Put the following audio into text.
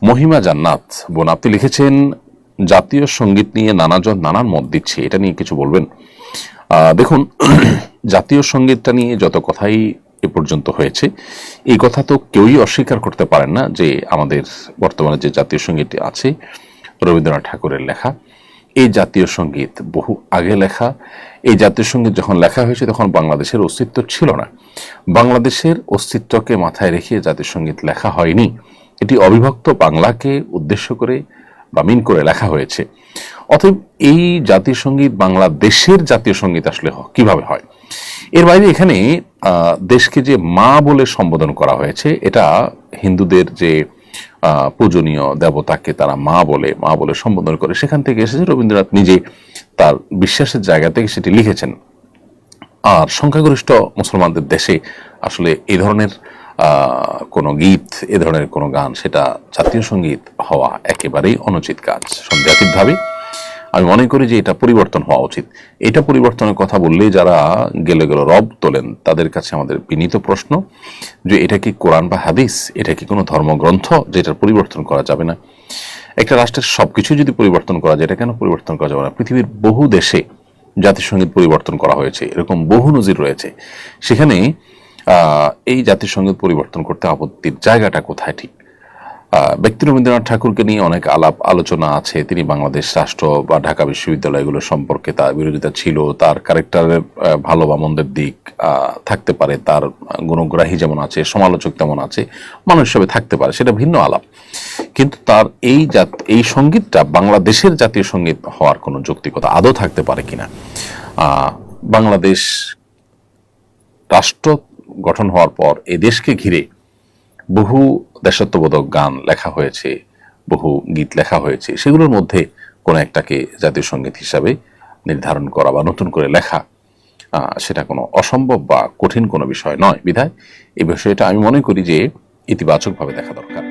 মহিমা জান্নাত বোন, আপনি লিখেছেন জাতীয় সঙ্গীত নিয়ে নানাজন নানান মত দিচ্ছে, এটা নিয়ে কিছু বলবেন? দেখুন, জাতীয় সঙ্গীতটা নিয়ে যত কথাই এ পর্যন্ত হয়েছে, এই কথা তো কেউই অস্বীকার করতে পারেন না যে আমাদের বর্তমানে যে জাতীয় সঙ্গীতটি আছে রবীন্দ্রনাথ ঠাকুরের লেখা। এই জাতীয় সঙ্গীত বহু আগে লেখা। এই জাতীয় সঙ্গীত যখন লেখা হয়েছে তখন বাংলাদেশের অস্তিত্ব ছিল না। বাংলাদেশের অস্তিত্বকে মাথায় রেখে জাতীয় সঙ্গীত লেখা হয়নি, এটি অবিভক্ত বাংলাকে উদ্দেশ্য করে বা মিন করে লেখা হয়েছে। অতএব এই জাতীয় সঙ্গীত বাংলাদেশের জাতীয় সঙ্গীত আসলে কিভাবে হয়? এর বাইরে এখানে দেশকে যে মা বলে সম্বোধন করা হয়েছে, এটা হিন্দুদের যে পূজনীয় দেবতাকে তারা মা বলে সম্বোধন করে, সেখান থেকে এসেছে। রবীন্দ্রনাথ নিজে তার বিশ্বাসের জায়গা থেকে সেটি লিখেছেন। আর সংখ্যাগরিষ্ঠ মুসলমানদের দেশে আসলে এই ধরনের কোনো গীত, এ ধরনের কোনো গান, সেটা জাতীয় সঙ্গীত হওয়া একেবারেই অনুচিত কাজ। সন্দেহাতীতভাবে আমি মনে করি যে এটা পরিবর্তন হওয়া উচিত। এটা পরিবর্তনের কথা বললে যারা গেলে রব তোলেন তাদের কাছে আমাদের বিনীত প্রশ্ন যে এটা কি কোরআন বা হাদিস? এটা কি কোনো ধর্মগ্রন্থ যেটার পরিবর্তন করা যাবে না? একটা রাষ্ট্রের সবকিছু যদি পরিবর্তন করা যায়, এটা কেন পরিবর্তন করা যাবে না? পৃথিবীর বহু দেশে জাতিসংগীত পরিবর্তন করা হয়েছে, এরকম বহু নজির রয়েছে। সেখানে এই জাতিসংগীত পরিবর্তন করতে আপত্তির জায়গাটা কোথায়? ঠিক ব্যক্তি রবীন্দ্রনাথ ঠাকুরকে নিয়ে অনেক আলাপ আলোচনা আছে। তিনি বাংলাদেশ রাষ্ট্র বা ঢাকা বিশ্ববিদ্যালয়গুলো সম্পর্কে তার বিরোধিতা ছিল। তার ক্যারেক্টারের ভালো বা মন্দের দিক থাকতে পারে, তার গুণগ্রাহী যেমন আছে, সমালোচক তেমন আছে, মানুষ হিসেবে থাকতে পারে, সেটা ভিন্ন আলাপ। কিন্তু তার এই সঙ্গীতটা বাংলাদেশের জাতীয় সঙ্গীত হওয়ার কোনো যৌক্তিকতা আদৌ থাকতে পারে কিনা? বাংলাদেশ রাষ্ট্র গঠন হওয়ার পর এই দেশকে ঘিরে বহু দেশাত্মবোধক গান লেখা হয়েছে, বহু গীত লেখা হয়েছে। সেগুলোর মধ্যে কোনো একটাকে জাতীয় সঙ্গীত হিসাবে নির্ধারণ করা বা নতুন করে লেখা, সেটা কোনো অসম্ভব বা কঠিন কোনো বিষয় নয়। বিধায় এই বিষয়টা আমি মনে করি যে ইতিবাচকভাবে দেখা দরকার।